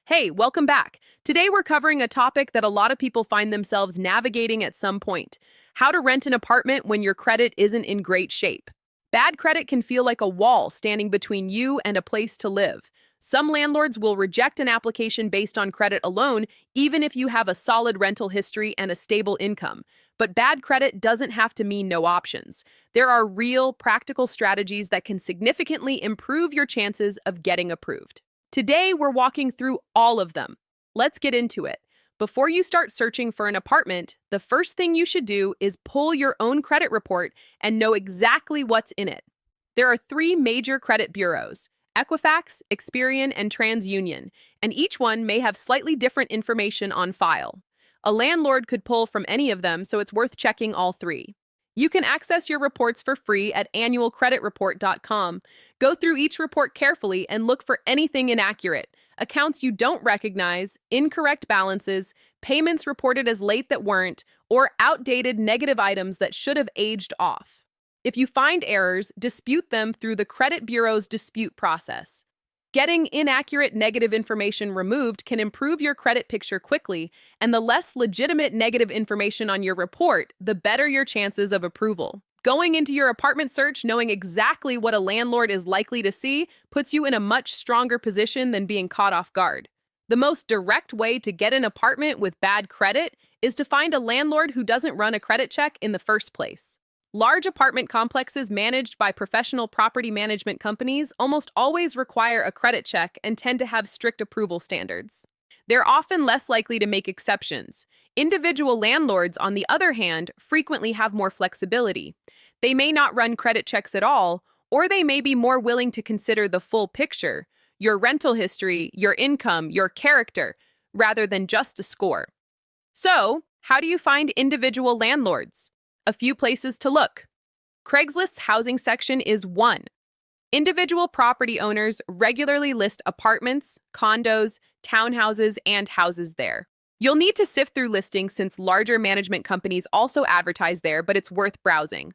Hey, welcome back. Today we're covering a topic that a lot of people find themselves navigating at some point: how to rent an apartment when your credit isn't in great shape. Bad credit can feel like a wall standing between you and a place to live. Some landlords will reject an application based on credit alone, even if you have a solid rental history and a stable income. But bad credit doesn't have to mean no options. There are real, practical strategies that can significantly improve your chances of getting approved. Today, we're walking through all of them. Let's get into it. Before you start searching for an apartment, the first thing you should do is pull your own credit report and know exactly what's in it. There are three major credit bureaus: Equifax, Experian, and TransUnion, and each one may have slightly different information on file. A landlord could pull from any of them, so it's worth checking all three. You can access your reports for free at annualcreditreport.com. Go through each report carefully and look for anything inaccurate: accounts you don't recognize, incorrect balances, payments reported as late that weren't, or outdated negative items that should have aged off. If you find errors, dispute them through the credit bureau's dispute process. Getting inaccurate negative information removed can improve your credit picture quickly, and the less legitimate negative information on your report, the better your chances of approval. Going into your apartment search knowing exactly what a landlord is likely to see puts you in a much stronger position than being caught off guard. The most direct way to get an apartment with bad credit is to find a landlord who doesn't run a credit check in the first place. Large apartment complexes managed by professional property management companies almost always require a credit check and tend to have strict approval standards. They're often less likely to make exceptions. Individual landlords, on the other hand, frequently have more flexibility. They may not run credit checks at all, or they may be more willing to consider the full picture: your rental history, your income, your character, rather than just a score. So, how do you find individual landlords? A few places to look. Craigslist's housing section is one. Individual property owners regularly list apartments, condos, townhouses, and houses there. You'll need to sift through listings since larger management companies also advertise there, but it's worth browsing.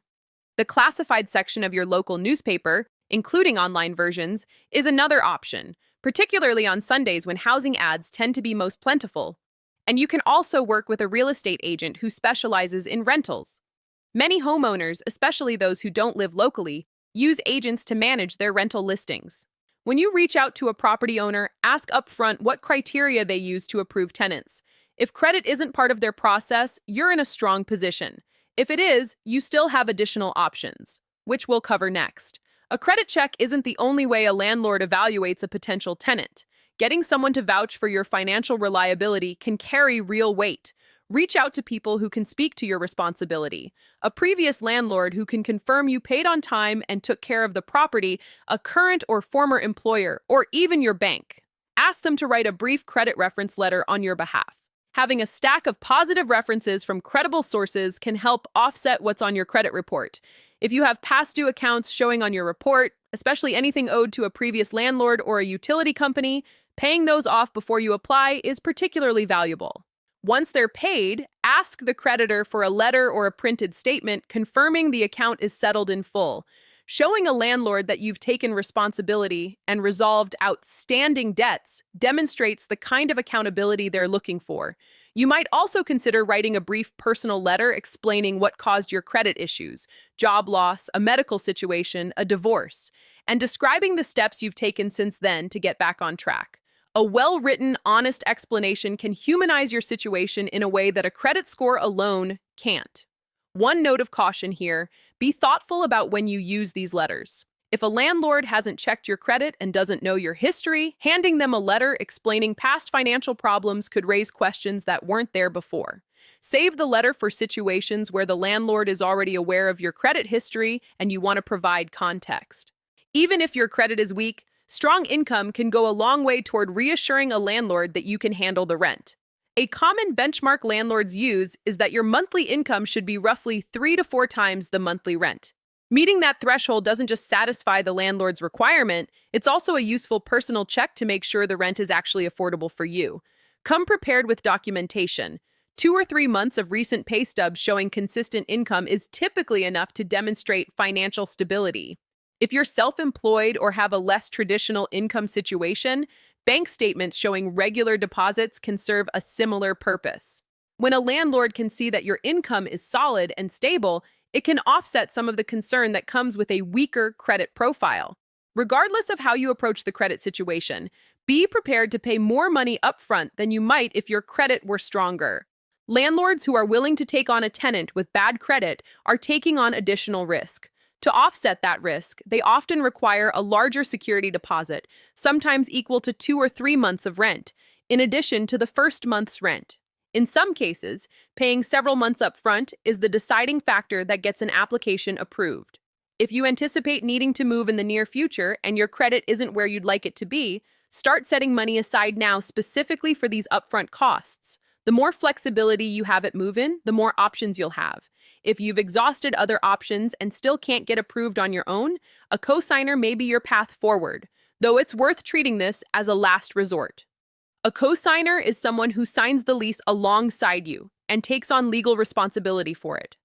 The classified section of your local newspaper, including online versions, is another option, particularly on Sundays when housing ads tend to be most plentiful. And you can also work with a real estate agent who specializes in rentals. Many homeowners, especially those who don't live locally, use agents to manage their rental listings. When you reach out to a property owner, ask upfront what criteria they use to approve tenants. If credit isn't part of their process, you're in a strong position. If it is, you still have additional options, which we'll cover next. A credit check isn't the only way a landlord evaluates a potential tenant. Getting someone to vouch for your financial reliability can carry real weight. Reach out to people who can speak to your responsibility: a previous landlord who can confirm you paid on time and took care of the property, a current or former employer, or even your bank. Ask them to write a brief credit reference letter on your behalf. Having a stack of positive references from credible sources can help offset what's on your credit report. If you have past due accounts showing on your report, especially anything owed to a previous landlord or a utility company, paying those off before you apply is particularly valuable. Once they're paid, ask the creditor for a letter or a printed statement confirming the account is settled in full. Showing a landlord that you've taken responsibility and resolved outstanding debts demonstrates the kind of accountability they're looking for. You might also consider writing a brief personal letter explaining what caused your credit issues: job loss, a medical situation, a divorce, and describing the steps you've taken since then to get back on track. A well-written, honest explanation can humanize your situation in a way that a credit score alone can't. One note of caution here: be thoughtful about when you use these letters. If a landlord hasn't checked your credit and doesn't know your history, handing them a letter explaining past financial problems could raise questions that weren't there before. Save the letter for situations where the landlord is already aware of your credit history and you want to provide context. Even if your credit is weak, strong income can go a long way toward reassuring a landlord that you can handle the rent. A common benchmark landlords use is that your monthly income should be roughly 3 to 4 times the monthly rent. Meeting that threshold doesn't just satisfy the landlord's requirement, it's also a useful personal check to make sure the rent is actually affordable for you. Come prepared with documentation. 2 or 3 months of recent pay stubs showing consistent income is typically enough to demonstrate financial stability. If you're self-employed or have a less traditional income situation, Bank statements showing regular deposits can serve a similar purpose. When a landlord can see that your income is solid and stable, it can offset some of the concern that comes with a weaker credit profile. Regardless of how you approach the credit situation, be prepared to pay more money upfront than you might if your credit were stronger. Landlords who are willing to take on a tenant with bad credit are taking on additional risk. To offset that risk, they often require a larger security deposit, sometimes equal to 2 or 3 months of rent, in addition to the first month's rent. In some cases, paying several months up front is the deciding factor that gets an application approved. If you anticipate needing to move in the near future and your credit isn't where you'd like it to be, start setting money aside now specifically for these upfront costs. The more flexibility you have at move-in, the more options you'll have. If you've exhausted other options and still can't get approved on your own, a cosigner may be your path forward, though it's worth treating this as a last resort. A cosigner is someone who signs the lease alongside you and takes on legal responsibility for it.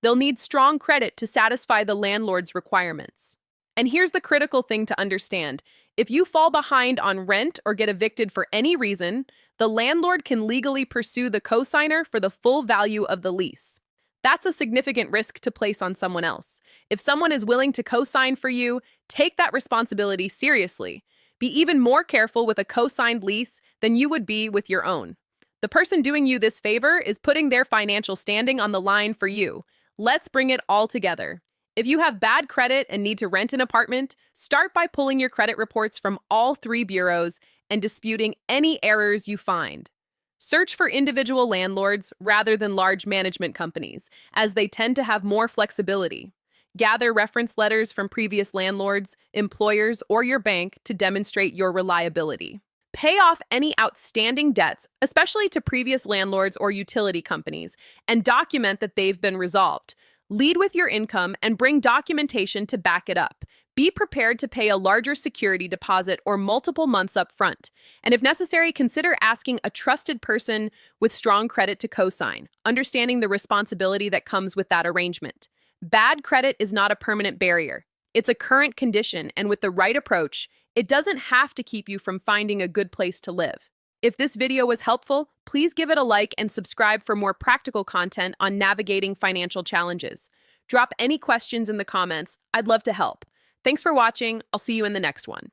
They'll need strong credit to satisfy the landlord's requirements. And here's the critical thing to understand. If you fall behind on rent or get evicted for any reason, the landlord can legally pursue the cosigner for the full value of the lease. That's a significant risk to place on someone else. If someone is willing to cosign for you, take that responsibility seriously. Be even more careful with a co-signed lease than you would be with your own. The person doing you this favor is putting their financial standing on the line for you. Let's bring it all together. If you have bad credit and need to rent an apartment, start by pulling your credit reports from all 3 bureaus and disputing any errors you find. Search for individual landlords rather than large management companies, as they tend to have more flexibility. Gather reference letters from previous landlords, employers, or your bank to demonstrate your reliability. Pay off any outstanding debts, especially to previous landlords or utility companies, and document that they've been resolved. Lead with your income and bring documentation to back it up. Be prepared to pay a larger security deposit or multiple months up front. And if necessary, consider asking a trusted person with strong credit to co-sign, understanding the responsibility that comes with that arrangement. Bad credit is not a permanent barrier. It's a current condition, and with the right approach, it doesn't have to keep you from finding a good place to live. If this video was helpful, please give it a like and subscribe for more practical content on navigating financial challenges. Drop any questions in the comments. I'd love to help. Thanks for watching. I'll see you in the next one.